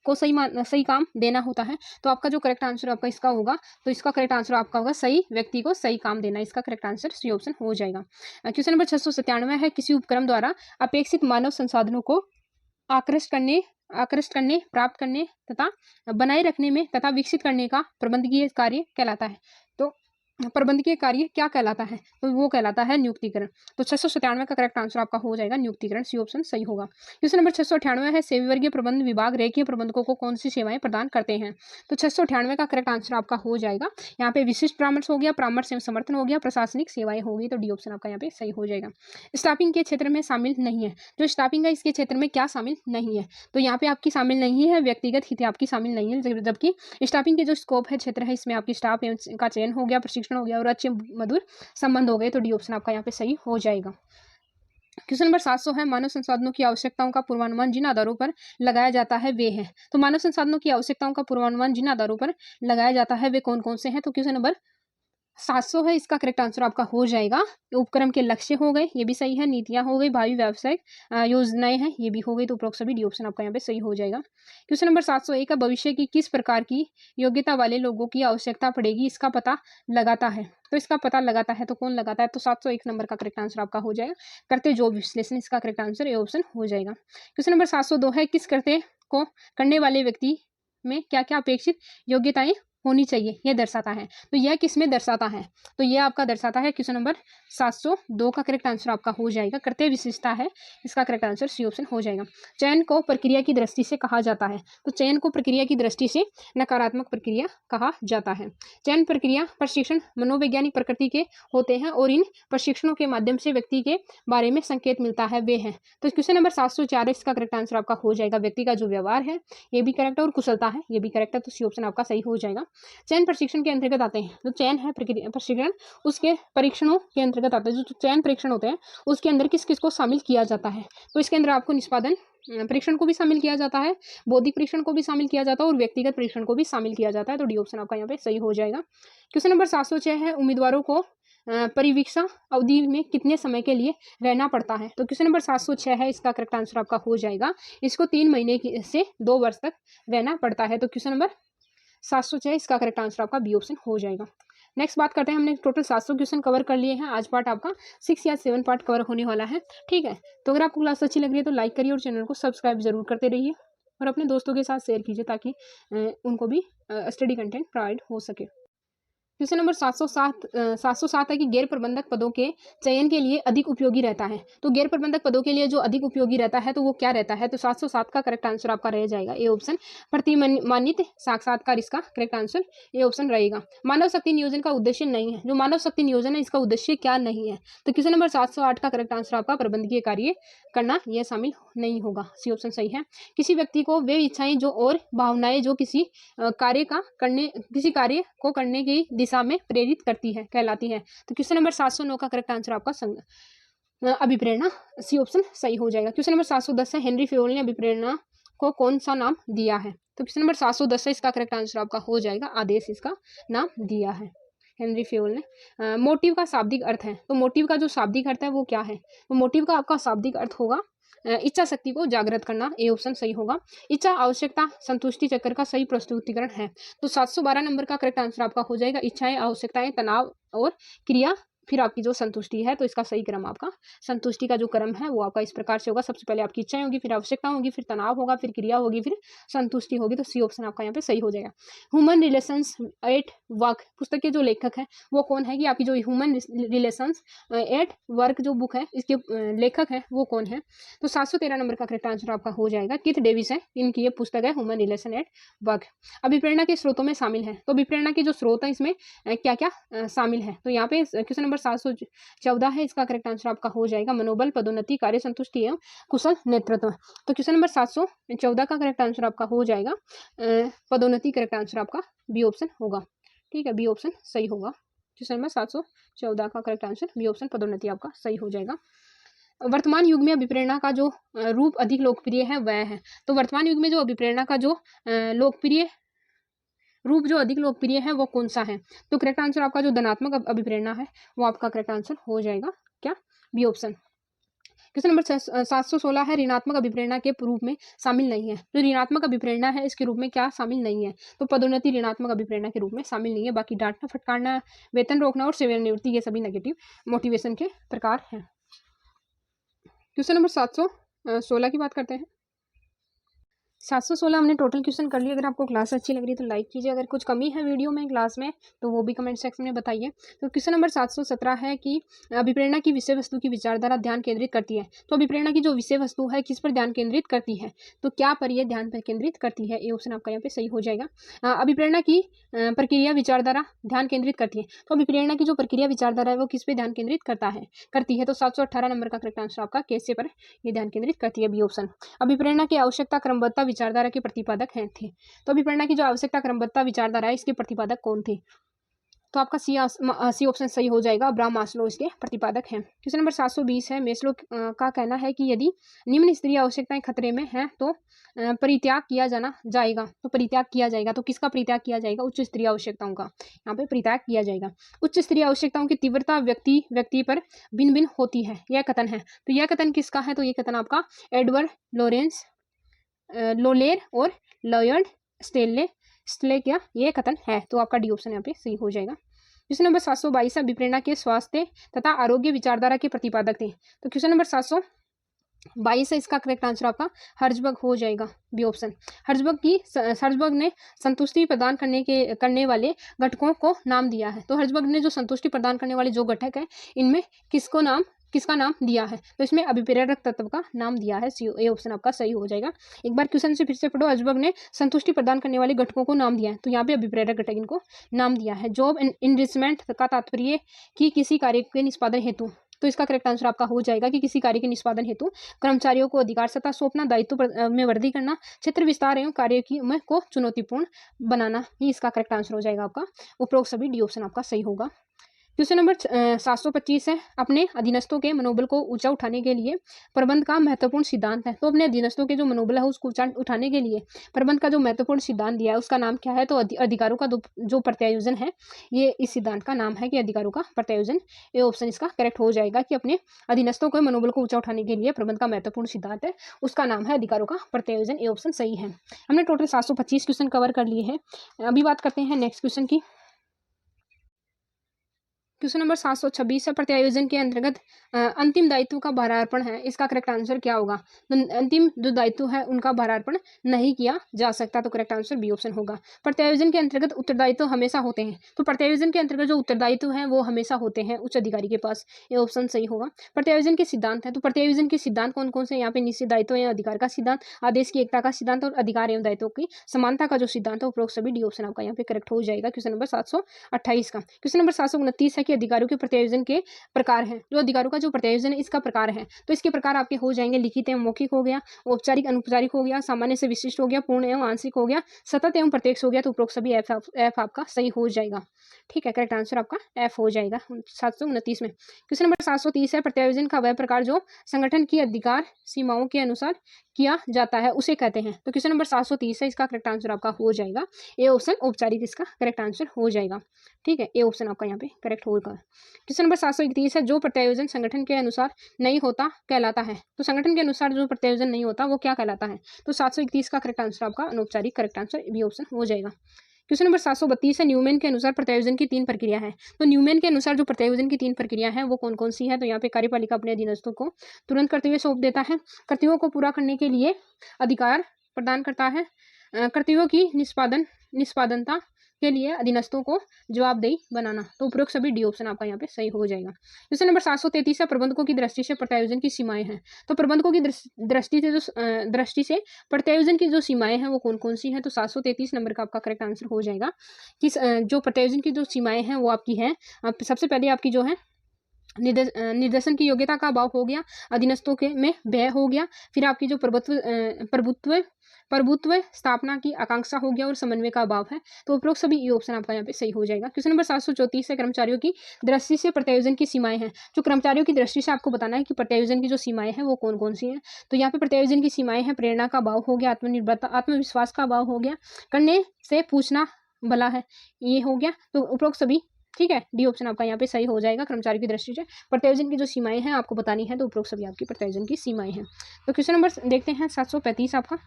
को सही काम देना होता है। तो आपका जो करेक्ट आंसर आपका इसका होगा, तो इसका करेक्ट आंसर आपका होगा सही व्यक्ति को सही काम देना। इसका करेक्ट आंसर सी ऑप्शन हो जाएगा। क्वेश्चन नंबर 697 है, किसी उपक्रम द्वारा अपेक्षित मानव संसाधनों को आकृष्ट करने, प्राप्त करने तथा बनाए रखने में तथा विकसित करने का प्रबंधकीय कार्य कहलाता है। तो प्रबंधकीय कार्य क्या कहलाता है? तो वो कहलाता है नियुक्तिकरण। तो 697 का करेक्ट आंसर आपका हो जाएगा नियुक्तिकरण, सी ऑप्शन सही होगा। क्वेश्चन नंबर 698 है, सेवी वर्गीय प्रबंध विभाग रेखीय प्रबंधकों को कौन सी सेवाएं प्रदान करते हैं? तो 698 का करेक्ट आंसर आपका हो जाएगा। यहाँ पे विशिष्ट परामर्श हो गया, परामर्श एवं समर्थन हो गया, प्रशासनिक सेवाएं होगी। तो डी ऑप्शन आपका यहाँ पे सही हो जाएगा। स्टाफिंग के क्षेत्र में शामिल नहीं है, जो स्टाफिंग है इसके क्षेत्र में क्या शामिल नहीं है? तो यहाँ पे आपकी शामिल नहीं है, व्यक्तिगत हित आपकी शामिल नहीं है, जबकि स्टाफिंग के जो स्कोप है, क्षेत्र है, इसमें आपकी स्टाफ का चयन हो गया, प्रशिक्षण हो गया और अच्छे मधुर संबंध हो गए। तो डी ऑप्शन आपका यहाँ पे सही हो जाएगा। क्वेश्चन नंबर 700 है, मानव संसाधनों की आवश्यकताओं का पूर्वानुमान जिन आधारों पर लगाया जाता है वे हैं। तो मानव संसाधनों की आवश्यकताओं का पूर्वानुमान जिन आधारों पर लगाया जाता है वे कौन कौन से हैं? तो क्वेश्चन नंबर 700 है, इसका करेक्ट आंसर आपका हो जाएगा। उपक्रम के लक्ष्य हो गए, ये भी सही है। नीतियां हो गई, भावी व्यावसायिक योजनाएं हैं, ये भी हो गई। तो उपरोक्त सभी डी ऑप्शन आपका यहाँ पे सही हो जाएगा। क्वेश्चन नंबर 701 है, भविष्य की किस प्रकार की योग्यता वाले लोगों की आवश्यकता पड़ेगी, इसका पता लगाता है। तो इसका पता लगाता है, तो कौन लगाता है? तो 701 नंबर का करेक्ट आंसर आपका हो जाएगा करते जॉब विश्लेषण, इसका करेक्ट आंसर ए ऑप्शन हो जाएगा। क्वेश्चन नंबर 702 है, किस करते को करने वाले व्यक्ति में क्या क्या अपेक्षित योग्यताएं होनी चाहिए, यह दर्शाता है। तो यह किस में दर्शाता है? तो यह आपका दर्शाता है क्वेश्चन नंबर 702 का करेक्ट आंसर आपका हो जाएगा कर्तव्य विशेषता है, इसका करेक्ट आंसर सी ऑप्शन हो जाएगा। चयन को प्रक्रिया की दृष्टि से कहा जाता है, तो चयन को प्रक्रिया की दृष्टि से नकारात्मक प्रक्रिया कहा जाता है। चयन प्रक्रिया प्रशिक्षण मनोवैज्ञानिक प्रकृति के होते हैं और इन प्रशिक्षणों के माध्यम से व्यक्ति के बारे में संकेत मिलता है, वे हैं। तो क्वेश्चन नंबर 704 इसका करेक्ट आंसर आपका हो जाएगा व्यक्ति का जो व्यवहार है ये भी करेक्ट है और कुशलता है ये भी करेक्ट है। तो सी ऑप्शन आपका सही हो जाएगा। चयन प्रशिक्षण के अंतर्गत आते हैं, तो चयन है प्रशिक्षण उसके परीक्षणों के अंतर्गत आते हैं। जो चयन परीक्षण होते हैं उसके अंदर किस किस को शामिल किया जाता है? तो इसके अंदर आपको निष्पादन परीक्षण को भी शामिल किया जाता है, बौद्धिक परीक्षण को भी शामिल किया जाता है और व्यक्तिगत परीक्षण को भी शामिल किया जाता है। तो डी ऑप्शन आपका यहाँ पे सही हो जाएगा। क्वेश्चन नंबर 706 है, उम्मीदवारों को परिवीक्षा अवधि में कितने समय के लिए रहना पड़ता है? तो क्वेश्चन नंबर 706 है, इसका करेक्ट आंसर आपका हो जाएगा इसको 3 महीने से 2 वर्ष तक रहना पड़ता है। तो क्वेश्चन नंबर 706 इसका करेक्ट आंसर आपका बी ऑप्शन हो जाएगा। नेक्स्ट बात करते हैं, हमने टोटल 700 क्वेश्चन कवर कर लिए हैं। आज पार्ट आपका 6 या 7 पार्ट कवर होने वाला है, ठीक है। तो अगर आपको क्लास अच्छी लग रही है तो लाइक करिए और चैनल को सब्सक्राइब जरूर करते रहिए और अपने दोस्तों के साथ शेयर कीजिए ताकि उनको भी स्टडी कंटेंट प्रोवाइड हो सके। क्वेश्चन नंबर 707 है कि गैर प्रबंधक पदों के चयन के लिए अधिक उपयोगी रहता है। तो गैर प्रबंधक पदों के लिए जो अधिक उपयोगी रहता है तो वो क्या रहता है? तो 707 का करेक्ट आंसर आपका रह जाएगा ए ऑप्शन प्रतिमानित साक्षात्कार, इसका करेक्ट आंसर ए ऑप्शन रहेगा। मानव शक्ति नियोजन का उद्देश्य नहीं है, जो मानव शक्ति नियोजन है इसका उद्देश्य क्या नहीं है? तो क्वेश्चन नंबर 708 का करेक्ट आंसर आपका प्रबंधकीय कार्य करना यह शामिल नहीं होगा, सी ऑप्शन सही है। किसी व्यक्ति को वे इच्छाएं जो और भावनाएं जो किसी कार्य को करने की दिशा में प्रेरित करती है कहलाती है। तो क्वेश्चन नंबर 709 का करेक्ट आंसर आपका अभिप्रेरणा, सी ऑप्शन सही हो जाएगा। क्वेश्चन नंबर 710 है, हेनरी फेयोल ने अभिप्रेरणा को कौन सा नाम दिया है? तो क्वेश्चन नंबर 710 है, इसका करेक्ट आंसर आपका हो जाएगा आदेश, इसका नाम दिया है हेनरी फेयोल ने। मोटिव का शाब्दिक अर्थ है, तो मोटिव का जो शाब्दिक अर्थ है वो क्या है? तो मोटिव का आपका शाब्दिक अर्थ होगा इच्छा शक्ति को जागृत करना, ए ऑप्शन सही होगा। इच्छा आवश्यकता संतुष्टि चक्र का सही प्रस्तुतिकरण है। तो 712 नंबर का करेक्ट आंसर आपका हो जाएगा इच्छाएं, आवश्यकताएं, तनाव और क्रिया, फिर आपकी जो संतुष्टि है। तो इसका सही क्रम आपका संतुष्टि का जो क्रम है वो आपका इस प्रकार से होगा, सबसे पहले आपकी इच्छाएं होगी, फिर आवश्यकता होगी, फिर तनाव होगा, फिर क्रिया होगी, फिर संतुष्टि होगी। तो सी ऑप्शन आपका यहाँ पे सही हो जाएगा। ह्यूमन रिलेशंस एट वर्क पुस्तक के जो लेखक है वो कौन है? कि आपकी जो ह्यूमन रिलेशंस एट वर्क जो बुक है इसके लेखक है वो कौन है? तो 713 नंबर का करेक्ट आंसर आपका हो जाएगा किथ डेविस है, इनकी ये पुस्तक है ह्यूमन रिलेशन एट वर्क। अभिप्रेरणा के स्रोतों में शामिल है, तो अभिप्रेरणा के जो स्रोत है इसमें क्या क्या शामिल है? तो यहाँ पे क्वेश्चन नंबर 714 है, इसका करेक्ट आंसर आपका हो जाएगा मनोबल, पदोन्नति, कार्य संतुष्टि एवं कुशल नेतृत्व। तो क्वेश्चन नंबर 714 का करेक्ट आंसर आपका हो जाएगा पदोन्नति, करेक्ट आंसर आपका बी ऑप्शन होगा। ठीक है, बी ऑप्शन सही होगा। क्वेश्चन नंबर 714 का करेक्ट आंसर बी ऑप्शन पदोन्नति आपका सही हो जाएगा। वर्तमान युग में अभिप्रेरणा का जो रूप अधिक लोकप्रिय है वह है, तो वर्तमान युग में जो अभिप्रेरणा का जो लोकप्रिय रूप जो अधिक लोकप्रिय है वो कौन सा है? तो करेक्ट आंसर आपका जो धनात्मक अभिप्रेरणा है वो आपका करेक्ट आंसर हो जाएगा क्या? B option. क्वेश्चन नंबर 716 है, ऋणात्मक अभिप्रेरणा के रूप में शामिल नहीं है, जो ऋणात्मक अभिप्रेरणा है इसके रूप में क्या शामिल नहीं है? तो पदोन्नति ऋणात्मक अभिप्रेरणा के रूप में शामिल नहीं है, बाकी डांटना, फटकारना, वेतन रोकना और सेवानिवृत्ति ये सभी नेगेटिव मोटिवेशन के प्रकार हैं। क्वेश्चन नंबर 716 की बात करते हैं। 716 हमने टोटल क्वेश्चन कर लिए। अगर आपको क्लास अच्छी लग रही है तो लाइक कीजिए, अगर कुछ कमी है वीडियो में क्लास में तो वो भी कमेंट सेक्शन में बताइए। तो क्वेश्चन नंबर 717 है कि अभिप्रेरणा की विषय वस्तु की विचारधारा ध्यान केंद्रित करती है, तो अभिप्रेरणा की जो विषय वस्तु है किस पर ध्यान केंद्रित करती है? तो क्या पर यह ध्यान पर केंद्रित करती है? ये ऑप्शन आपका यहाँ पे सही हो जाएगा। अभिप्रेरणा की प्रक्रिया विचारधारा ध्यान केंद्रित करती है, तो अभिप्रेरणा की जो प्रक्रिया विचारधारा है वो किस पे ध्यान केंद्रित करती है? तो 718 नंबर का करेक्ट आंसर आपका कैसे पर यह ध्यान केंद्रित करती है, बी ऑप्शन। अभिप्रेरणा की आवश्यकता क्रमबद्धता विचारधारा के प्रतिपादक हैं थे, तो अभिप्रेरणा की जो आवश्यकता क्रमबद्धता विचारधारा है इसके प्रतिपादक कौन थे? तो आपका सी ऑप्शन सही हो जाएगा, अब्राहम मास्लो इसके प्रतिपादक हैं। क्वेश्चन नंबर 720 है, मेस्लो का कहना है कि यदि निम्न स्तरीय आवश्यकताएं खतरे में हैं तो परित्याग किया जाएगा। तो परित्याग किया जाएगा, तो किसका परित्याग किया जाएगा? उच्च स्तरीय आवश्यकताओं का यहाँ पे परित्याग किया जाएगा। उच्च स्तरीय आवश्यकताओं की तीव्रता व्यक्ति पर भिन्न भिन्न होती है, यह कथन है। तो यह कथन किसका है? तो ये कथन आपका एडवर्ड लोलेर और लॉयड स्टेले क्या ये कथन है। तो आपका डी ऑप्शन यहाँ पे सही हो जाएगा। क्वेश्चन नंबर 722 अभिप्रेरणा के स्वास्थ्य तथा आरोग्य विचारधारा के प्रतिपादक थे, तो क्वेश्चन नंबर 722 है, इसका करेक्ट आंसर आपका हर्जबर्ग हो जाएगा, बी ऑप्शन। हर्जबर्ग ने संतुष्टि प्रदान करने वाले घटकों को नाम दिया है, तो हर्जबर्ग ने जो संतुष्टि प्रदान करने वाले जो घटक है इनमें किसका नाम दिया है? तो इसमें अभिप्रेरक तत्व का नाम दिया है, ये ऑप्शन आपका सही हो जाएगा। एक बार क्वेश्चन से फिर से पढ़ो, हर्जबर्ग ने संतुष्टि प्रदान करने वाले घटकों को नाम दिया है, तो यहाँ पे अभिप्रेरक घटक इनको नाम दिया है। जॉब इनरिचमेंट का तात्पर्य कि किसी कार्य के निष्पादन हेतु, तो इसका करेक्ट आंसर आपका हो जाएगा कि किसी कार्य के निष्पादन हेतु कर्मचारियों को अधिकार सत्ता सौंपना, दायित्व में वृद्धि करना, क्षेत्र विस्तार एवं कार्य को चुनौतीपूर्ण बनाना, ही इसका करेक्ट आंसर हो जाएगा आपका। उपरोक्त सभी डी ऑप्शन आपका सही होगा। क्वेश्चन नंबर 725 है, अपने अधीनस्थों के मनोबल को ऊंचा उठाने के लिए प्रबंध का महत्वपूर्ण सिद्धांत है, तो अपने अधीनस्थों के जो मनोबल है उसको ऊंचा उठाने के लिए प्रबंध का जो महत्वपूर्ण सिद्धांत दिया है उसका नाम क्या है? तो अधिकारों का जो प्रत्यायोजन है, ये इस सिद्धांत का नाम है कि अधिकारों का प्रत्यायोजन। ये ऑप्शन इसका करेक्ट हो जाएगा कि अपने अधीनस्थों के मनोबल को ऊंचा उठाने के लिए प्रबंध का महत्वपूर्ण सिद्धांत है उसका नाम है अधिकारों का प्रत्यायोजन, ये ऑप्शन सही है। हमने टोटल 725 क्वेश्चन कवर कर लिए हैं। अभी बात करते हैं नेक्स्ट क्वेश्चन की। क्वेश्चन नंबर 726 है, प्रत्यायोजन के अंतर्गत अंतिम दायित्व का भारार्पण है, इसका करेक्ट आंसर क्या होगा? तो अंतिम जो दायित्व है उनका भारार्पण नहीं किया जा सकता, तो करेक्ट आंसर बी ऑप्शन होगा। प्रत्यायोजन के अंतर्गत उत्तरदायित्व हमेशा होते हैं, तो प्रत्यायोजन के अंतर्गत जो उत्तरदायित्व है वो हमेशा होते हैं उच्च अधिकारी के पास, ये ऑप्शन सही होगा। प्रत्यायोजन के सिद्धांत है, तो प्रत्यायोजन के सिद्धांत कौन कौन से? यहाँ पे निश्चित दायित्व या अधिकार का सिद्धांत, आदेश की एकता का सिद्धांत और अधिकार एवं दायित्व की समानता का जो सिद्धांत है, उपरोक्त सभी डी ऑप्शन आपका यहाँ पे करेक्ट हो जाएगा। क्वेश्चन नंबर 728 का। क्वेश्चन नंबर 729 है के अधिकारों के प्रत्यायोजन के प्रकार हैं। जो अधिकारों का जो प्रत्यायोजन है इसका प्रकार है, तो इसके प्रकार आपके हो जाएंगे लिखित एवं मौखिक हो गया, औपचारिक अनौपचारिक हो गया, सामान्य से विशिष्ट हो गया, पूर्ण एवं आंशिक हो गया, सतत एवं प्रत्यक्ष हो गया। तो उपरोक्त सभी एफ आपका सही हो जाएगा। ठीक है, करेक्ट आंसर आपका एफ हो जाएगा 729 में। क्वेश्चन नंबर 730 है, प्रत्यायोजन का वह प्रकार जो संगठन की अधिकार सीमाओं के अनुसार किया जाता है उसे कहते हैं। तो क्वेश्चन नंबर 730 है, इसका करेक्ट आंसर आपका हो जाएगा ए ऑप्शन औपचारिक, इसका करेक्ट आंसर हो जाएगा। ठीक है, ए ऑप्शन आपका यहाँ पे करेक्ट होगा। क्वेश्चन नंबर 731 है, जो प्रत्यायोजन संगठन के अनुसार नहीं होता कहलाता है। तो संगठन के अनुसार जो प्रत्यायोजन नहीं होता वो क्या कहलाता है? तो 731 का करेक्ट आंसर आपका अनौपचारिक, करेक्ट आंसर बी ऑप्शन हो जाएगा। क्वेश्चन नंबर 732 है, न्यूमैन के अनुसार प्रत्यायोजन की 3 प्रक्रिया है। तो न्यूमैन के अनुसार जो प्रत्यायोजन की 3 प्रक्रिया है वो कौन कौन सी है? तो यहाँ पे कार्यपालिका अपने अधीनस्थों को तुरंत कर्तव्य सौंप देता है, कर्तव्यों को पूरा करने के लिए अधिकार प्रदान करता है, कर्तव्यों की निष्पादनता के लिए अधीनस्थों को जवाबदेही बनाना। तो उपरोक्त सभी डी ऑप्शन आपका यहाँ पे सही हो जाएगा। क्वेश्चन नंबर 733 है, प्रबंधकों की दृष्टि से प्रत्यायोजन की सीमाएं हैं। तो प्रबंधकों की दृष्टि से प्रत्यायोजन की जो सीमाएं हैं वो कौन कौन सी हैं? तो 733 नंबर का आपका करेक्ट आंसर हो जाएगा कि जो प्रत्यायोजन की जो सीमाएं हैं वो आपकी है, सबसे पहले आपकी जो है निर्देशन की योग्यता का अभाव हो गया, अधीनस्थों के में व्यय हो गया, फिर आपकी जो प्रभुत्व स्थापना की आकांक्षा हो गया और समन्वय का अभाव है। तो उपरोक्त सभी ये ऑप्शन आपका यहाँ पे सही हो जाएगा। क्वेश्चन नंबर 734 है, कर्मचारियों की दृष्टि से प्रत्यायोजन की सीमाएं हैं। जो कर्मचारियों की दृष्टि से आपको बताना है कि प्रत्यायोजन की जो सीमाएं हैं वो कौन कौन सी हैं। तो यहाँ पे प्रत्यायोजन की सीमाएं हैं, प्रेरणा का अभाव हो गया, आत्मनिर्भरता आत्मविश्वास का अभाव हो गया, करने से पूछना भला है, ये हो गया। तो उपरोक्त सभी, ठीक है, डी ऑप्शन आपका यहाँ पे सही हो जाएगा। कर्मचारी की दृष्टि से प्रत्यायोजन की जो सीमाएं हैं आपको बतानी है, तो उपरोक्त सभी आपकी प्रत्यायोजन की सीमाएं हैं। तो क्वेश्चन नंबर देखते हैं 735 आपका।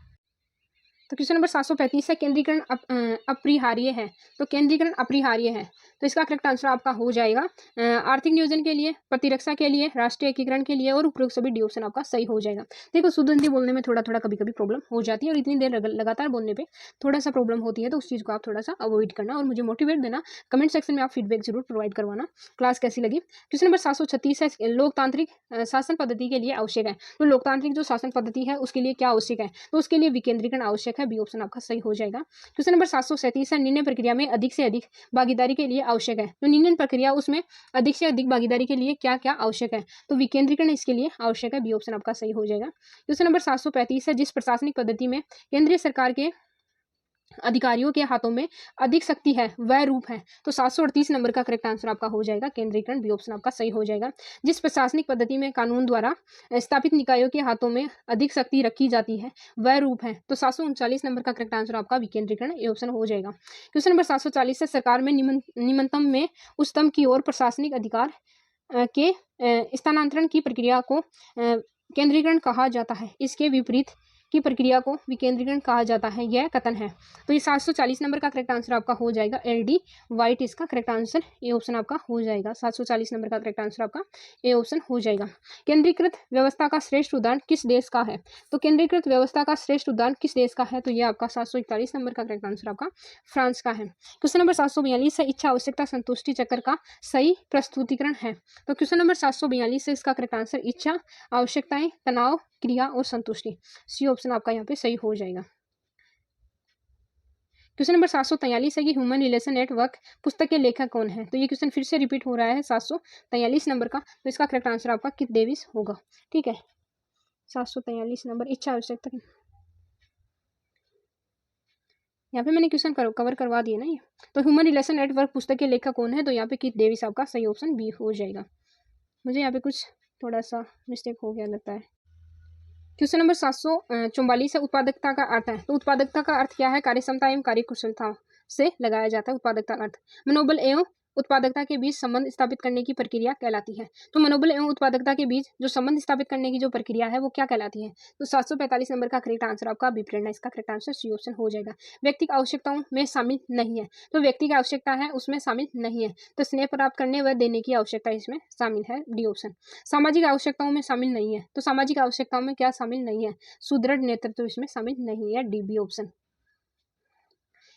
तो क्वेश्चन नंबर 735 है, केंद्रीकरण अपरिहार्य है। तो केंद्रीकरण अपरिहार्य है, तो इसका करेक्ट आंसर आपका हो जाएगा आर्थिक नियोजन के लिए, प्रतिरक्षा के लिए, राष्ट्रीय एकीकरण के लिए और उपरोक्त सभी डी ऑप्शन आपका सही हो जाएगा। देखो, शुद्ध हिंदी बोलने में थोड़ा कभी कभी प्रॉब्लम हो जाती है और इतनी देर लगातार बोलने पे थोड़ा सा प्रॉब्लम होती है, तो उस चीज़ को आप थोड़ा सा अवॉइड करना और मुझे मोटिवेट देना। कमेंट सेक्शन में आप फीडबैक जरूर प्रोवाइड करवाना, क्लास कैसी लगी। क्वेश्चन नंबर 736 है, लोकतांत्रिक शासन पद्धति के लिए आवश्यक है। तो लोकतांत्रिक जो शासन पद्धति है उसके लिए क्या आवश्यक है? तो उसके लिए विकेंद्रीकरण आवश्यक है, बी ऑप्शन आपका सही हो जाएगा। क्वेश्चन नंबर 737 है, निर्णय प्रक्रिया में अधिक से अधिक भागीदारी के लिए आवश्यक है। तो निर्णय प्रक्रिया उसमें अधिक से अधिक भागीदारी के लिए क्या क्या आवश्यक है? तो विकेंद्रीकरण इसके लिए आवश्यक है, बी ऑप्शन आपका सही हो जाएगा। क्वेश्चन नंबर 735 है, जिस प्रशासनिक पद्धति में केंद्रीय सरकार के अधिकारियों के हाथों में अधिक शक्ति है वह रूप है। तो 738 नंबर का करेक्ट आंसर आपका हो जाएगा केंद्रीकरण, बी ऑप्शन आपका सही हो जाएगा। जिस प्रशासनिक पद्धति में कानून द्वारा स्थापित निकायों के हाथों में अधिक शक्ति रखी जाती है वह रूप है। तो 739 नंबर का करेक्ट आंसर आपका विकेंद्रीकरण, ये ऑप्शन हो जाएगा। क्वेश्चन नंबर 740 से सरकार में निम्नतम में उच्चतम की ओर प्रशासनिक अधिकार के स्थानांतरण की प्रक्रिया को केंद्रीकरण कहा जाता है, इसके विपरीत की प्रक्रिया को विकेंद्रीकरण कहा जाता है, यह कथन है। तो ये 740 नंबर का करेक्ट आंसर आपका हो जाएगा एल.डी. वाइट, इसका करेक्ट आंसर ए ऑप्शन आपका हो जाएगा। 740 नंबर का करेक्ट आंसर आपका ए ऑप्शन हो जाएगा। केंद्रीकृत व्यवस्था का श्रेष्ठ उदाहरण किस देश का है? तो केंद्रीकृत व्यवस्था का श्रेष्ठ उदाहरण किस देश का है? तो ये आपका 741 नंबर का करेक्ट आंसर आपका फ्रांस का है। क्वेश्चन नंबर 742 है, इच्छा आवश्यकता संतुष्टि चक्र का सही प्रस्तुतिकरण है। तो क्वेश्चन नंबर 742 से इसका करेक्ट आंसर इच्छा, आवश्यकताएं, तनाव, क्रिया और संतुष्टि, सी ऑप्शन आपका यहाँ पे सही हो जाएगा। क्वेश्चन नंबर 743 है कि ह्यूमन रिलेशन नेटवर्क पुस्तक के लेखक कौन है? तो ये क्वेश्चन फिर से रिपीट हो रहा है 743 नंबर का, तो इसका करेक्ट आंसर आपका किट डेविस होगा। ठीक है, 743 नंबर इच्छा आवश्यकता, यहाँ पे मैंने क्वेश्चन कवर करवा दिया ना ये। तो ह्यूमन रिलेशन नेटवर्क पुस्तक के लेखक कौन है? तो यहाँ पे किट डेविस आपका सही ऑप्शन बी हो जाएगा। मुझे यहाँ पे कुछ थोड़ा सा मिस्टेक हो गया लगता है। क्वेश्चन नंबर 744 है, उत्पादकता का अर्थ है। तो उत्पादकता का अर्थ क्या है? कार्यक्षमता एवं कार्यकुशलता से लगाया जाता है उत्पादकता का अर्थ। मनोबल एवं उत्पादकता के बीच संबंध स्थापित करने की प्रक्रिया कहलाती है। तो मनोबल एवं उत्पादकता के बीच जो संबंध स्थापित करने की जो प्रक्रिया है वो क्या कहलाती है? तो 745 नंबर का करेक्ट आंसर आपका विप्रेरणा, इसका करेक्ट आंसर सी ऑप्शन हो जाएगा। व्यक्तिगत आवश्यकताओं में शामिल नहीं है, तो व्यक्ति की आवश्यकता है उसमें शामिल नहीं है। तो स्नेह प्राप्त करने व देने की आवश्यकता इसमें शामिल है, डी ऑप्शन। सामाजिक आवश्यकताओं में शामिल नहीं है, तो सामाजिक आवश्यकताओं में क्या शामिल नहीं है? सुदृढ़ नेतृत्व इसमें शामिल नहीं है, D B option.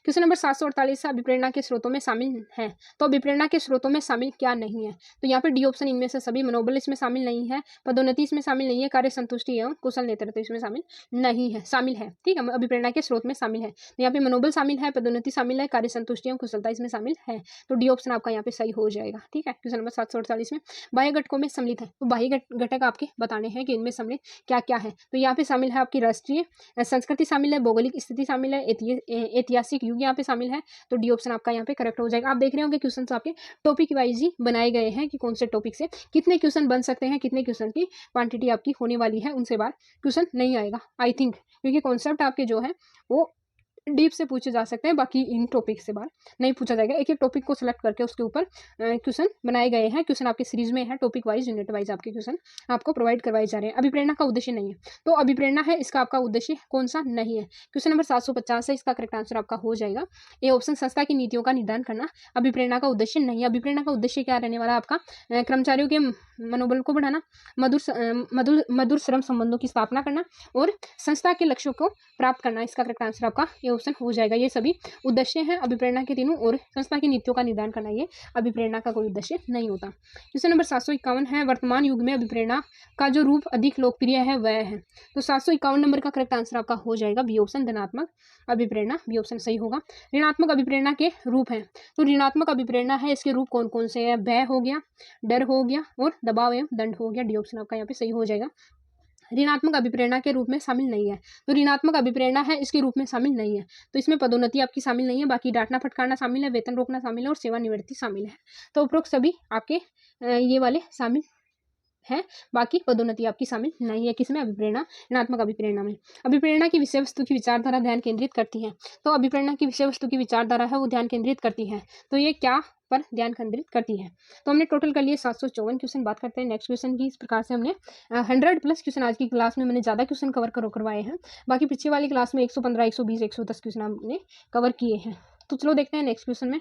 Question number 748 है, अभिप्रेरणा के स्रोतों में शामिल है। तो अभिप्रेरणा के स्रोतों में शामिल क्या नहीं है? तो यहाँ पे डी ऑप्शन इनमें से सभी। मनोबल इसमें शामिल नहीं है, पदोन्नति इसमें शामिल नहीं है, कार्य संतुष्टि एवं कुशल नेतृत्व इसमें शामिल नहीं है, शामिल है। ठीक है, अभिप्रेरणा के स्रोत में शामिल है। तो यहाँ पे मनोबल शामिल है, पदोन्नति शामिल है, कार्य संतुष्टि एवं कुशलता इसमें शामिल है। तो डी ऑप्शन आपका यहाँ पे सही हो जाएगा। ठीक है, क्वेश्चन नंबर 748 में बाह्य घटकों में सम्मिलित है। तो बाह्य घटक आपके बताने हैं कि इनमें सम्मिलित क्या क्या है। तो यहाँ पे शामिल है आपकी राष्ट्रीय संस्कृति शामिल है, भौगोलिक स्थिति शामिल है, ऐतिहासिक युग यहाँ पे शामिल है। तो डी ऑप्शन आपका यहाँ पे करेक्ट हो जाएगा। आप देख रहे होंगे क्वेश्चन आपके टॉपिक वाइज ही बनाए गए हैं कि कौन से टॉपिक से कितने क्वेश्चन बन सकते हैं, कितने क्वेश्चन की क्वांटिटी आपकी होने वाली है, उनसे बाहर क्वेश्चन नहीं आएगा आई थिंक, क्योंकि कॉन्सेप्ट आपके जो है वो डीप से पूछे जा सकते हैं, बाकी इन टॉपिक से बाहर नहीं पूछा जाएगा। एक एक टॉपिक को सिलेक्ट करके उसके ऊपर क्वेश्चन बनाए गए हैं। क्वेश्चन आपके सीरीज में है, टॉपिक वाइज यूनिट वाइज आपके क्वेश्चन आपको प्रोवाइड करवाए जा रहे हैं। अभिप्रेरणा का उद्देश्य नहीं है, तो अभिप्रेरणा है इसका आपका उद्देश्य कौन सा नहीं है? क्वेश्चन नंबर 750 है, इसका करेक्ट आंसर आपका हो जाएगा ए ऑप्शन, संस्था की नीतियों का निर्धारण करना अभिप्रेरणा का उद्देश्य नहीं है। अभिप्रेरणा का उद्देश्य क्या रहने वाला आपका? कर्मचारियों के मनोबल को बढ़ाना, मधुर श्रम संबंधों की स्थापना करना और संस्था के लक्ष्यों को प्राप्त करना। इसका करेक्ट आंसर आपका ए ऑप्शन हो जाएगा। ये सभी उद्देश्य हैं अभिप्रेरणा के तीनों, और संस्था की नीतियों का निर्धारण करना ये अभिप्रेरणा का कोई उद्देश्य नहीं होता। क्वेश्चन नंबर 751 है, वर्तमान युग में अभिप्रेरणा का जो रूप अधिक लोकप्रिय है वह है। तो 751 नंबर का करेक्ट आंसर आपका हो जाएगा बी ऑप्शन, धनात्मक अभिप्रेरणा, बी ऑप्शन सही होगा। ऋणात्मक अभिप्रेरणा के रूप है। तो ऋणात्मक अभिप्रेरणा है, इसके रूप कौन कौन से है? भय हो गया, डर हो गया और दबाव एवं दंड हो गया। डी ऑप्शन आपका यहाँ पे सही हो जाएगा। ऋणात्मक अभिप्रेरणा के रूप में शामिल नहीं है। तो ऋणात्मक अभिप्रेरणा है, इसके रूप में शामिल नहीं है। तो इसमें पदोन्नति आपकी शामिल नहीं है, बाकी डांटना फटकारना शामिल है, वेतन रोकना शामिल है और सेवानिवृत्ति शामिल है। तो उपरोक्त सभी आपके ये वाले शामिल है, बाकी पदोन्नति आपकी शामिल नहीं है। किसमें? अभिप्रेरणा, ऋणात्मक अभिप्रेरणा में। अभिप्रेरणा की विषय वस्तु की विचारधारा ध्यान केंद्रित करती है। तो अभिप्रेरणा की विषय वस्तु की विचारधारा है वो ध्यान केंद्रित करती है। तो ये क्या पर ध्यान केंद्रित करती है? तो हमने टोटल कर लिए 754 क्वेश्चन। बात करते हैं नेक्स्ट क्वेश्चन की। इस प्रकार से हमने 100+ क्वेश्चन आज की क्लास में मैंने ज़्यादा क्वेश्चन कवर करवाए हैं। बाकी पीछे वाली क्लास में 115, 120, 110 क्वेश्चन हमने कवर किए हैं। तो चलो देखते हैं नेक्स्ट क्वेश्चन में।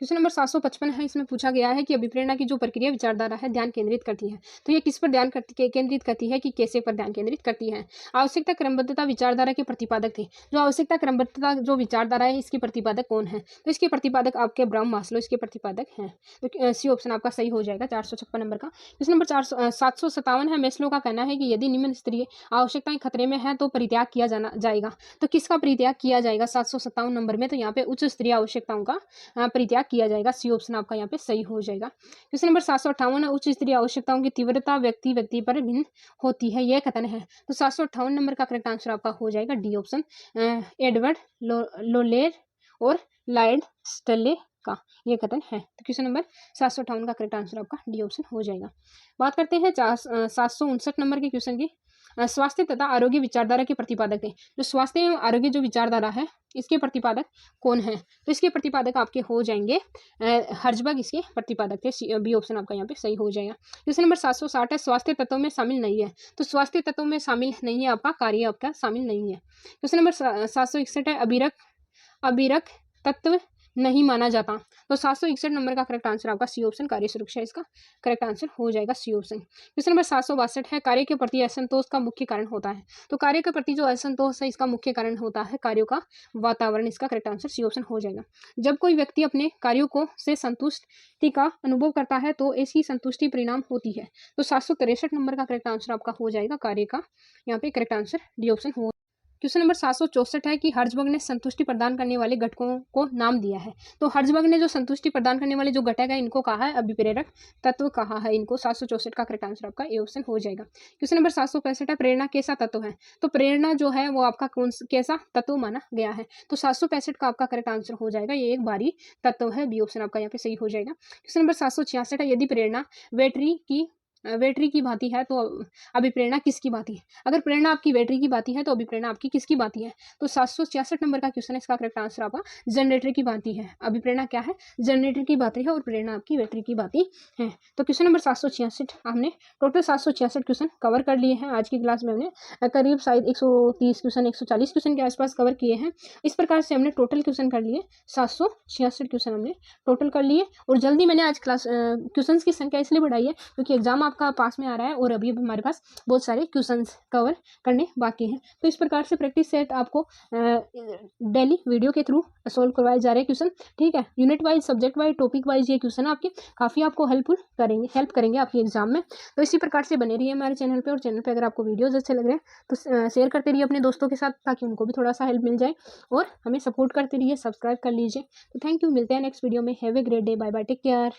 क्वेश्चन नंबर 755 है, इसमें पूछा गया है कि अभिप्रेरणा की जो प्रक्रिया विचारधारा है ध्यान केंद्रित करती है। तो ये किस पर ध्यान केंद्रित करती है कि कैसे पर ध्यान केंद्रित करती है? आवश्यकता क्रमबद्धता विचारधारा के प्रतिपादक थे। जो आवश्यकता क्रमबद्धता जो विचारधारा है इसके प्रतिपादक कौन है? तो इसके प्रतिपादक आपके अब्राहम मास्लो इसके प्रतिपादक हैं। तो सी ऑप्शन आपका सही हो जाएगा 456 नंबर का। क्वेश्चन नंबर 757 है, मैस्लो का कहना है कि यदि निम्न स्तरीय आवश्यकताएं खतरे में है तो परित्याग किया जाएगा। तो किसका परित्याग किया जाएगा 757 नंबर में? तो यहाँ पे उच्च स्तरीय आवश्यकताओं का परित्याग किया जाएगा। सी ऑप्शन आपका यहाँ पे सही हो जाएगा। क्वेश्चन नंबर 758 है, उच्च स्तरीय आवश्यकताओं की तीव्रता व्यक्ति व्यक्ति पर भिन्न होती है, यह कथन है। तो 758 नंबर का करेक्ट आंसर आपका हो जाएगा डी ऑप्शन, एडवर्ड लोलेर और लॉयड स्टले का ये कथन है। तो क्वेश्चन नंबर 758 का करेक्ट आंसर आपका डी ऑप्शन हो जाएगा। बात करते हैं 759 नंबर के क्वेश्चन की। स्वास्थ्य तथा आरोग्य विचारधारा के प्रतिपादक थे। जो स्वास्थ्य एवं आरोग्य जो विचारधारा है इसके प्रतिपादक कौन है? तो इसके प्रतिपादक आपके हो जाएंगे हर्जबर्ग इसके प्रतिपादक थे। बी ऑप्शन आपका यहाँ पे सही हो जाएगा। क्वेश्चन नंबर 760 है, स्वास्थ्य तत्वों में शामिल नहीं है। तो स्वास्थ्य तत्वों में शामिल नहीं है आपका कार्य आपका शामिल नहीं है। क्वेश्चन नंबर 761 है, अबिरक तत्व नहीं माना जाता। तो 761 नंबर का करेक्ट आंसर आपका सी ऑप्शन, कार्य सुरक्षा इसका करेक्ट आंसर हो जाएगा सी ऑप्शन। क्वेश्चन नंबर 762 है, कार्य के प्रति असंतोष का मुख्य कारण होता है। तो कार्य के प्रति जो असंतोष है इसका मुख्य कारण होता है कार्यों का वातावरण, इसका करेक्ट आंसर सी ऑप्शन हो जाएगा। जब कोई व्यक्ति अपने कार्यों को से संतुष्टि का अनुभव करता है तो ऐसी संतुष्टि परिणाम होती है। तो 763 नंबर का करेक्ट आंसर आपका हो जाएगा कार्य का यहाँ पे करेक्ट आंसर डी ऑप्शन हो। क्वेश्चन नंबर 764 है कि हर्जबर्ग ने संतुष्टि प्रदान करने वाले घटकों को नाम दिया है। तो हर्जबर्ग ने जो संतुष्टि प्रदान करने वाले जो घटक है इनको कहा है अभिप्रेरक तत्व कहा है इनको। 764 का करेक्ट आंसर आपका ए ऑप्शन हो जाएगा। क्वेश्चन नंबर 765 है, प्रेरणा कैसा तत्व है? तो प्रेरणा जो है वो आपका कैसा तत्व माना गया है? तो 765 का आपका करेक्ट आंसर हो जाएगा ये एक भारी तत्व है। बी ऑप्शन आपका यहाँ पे सही हो जाएगा। क्वेश्चन नंबर 766 है, यदि प्रेरणा बैटरी की भांति है तो अभिप्रेरणा किसकी भांति है? अगर प्रेरणा आपकी बैटरी की भांति है तो अभिप्रेरणा आपकी किसकी भांति है? तो 766 नंबर का क्वेश्चन है, इसका करेक्ट आंसर आपका जनरेटर की भांति है। अभिप्रेरणा क्या है? जनरेटर की भांति है और प्रेरणा आपकी बैटरी की भांति है। तो क्वेश्चन नंबर 766 हमने टोटल 766 क्वेश्चन कवर कर लिए हैं आज की क्लास में। हमने करीब शायद 130 क्वेश्चन 140 क्वेश्चन के आसपास कवर किए हैं। इस प्रकार से हमने टोटल क्वेश्चन कर लिए 766 क्वेश्चन हमने टोटल कर लिए। और जल्दी मैंने आज क्लास क्वेश्चन की संख्या इसलिए बढ़ाई है क्योंकि एग्जाम आपका पास में आ रहा है और अभी हमारे पास बहुत सारे क्वेश्चंस कवर करने बाकी हैं। तो इस प्रकार से प्रैक्टिस सेट आपको डेली वीडियो के थ्रू सोल्व करवाए जा रहे हैं क्वेश्चन, ठीक है। Unit wise, subject wise, topic wise ये क्वेश्चन आपके काफ़ी आपको हेल्प करेंगे आपके एग्जाम में। तो इसी प्रकार से बने रहिए हमारे चैनल पे, और चैनल पे अगर आपको वीडियोस अच्छे लग रहे हैं तो शेयर करते रहिए अपने दोस्तों के साथ, ताकि उनको भी थोड़ा सा हेल्प मिल जाए, और हमें सपोर्ट करते रहिए, सब्सक्राइब कर लीजिए। तो थैंक यू, मिलते हैं नेक्स्ट वीडियो में। Have a great day, bye bye, take care.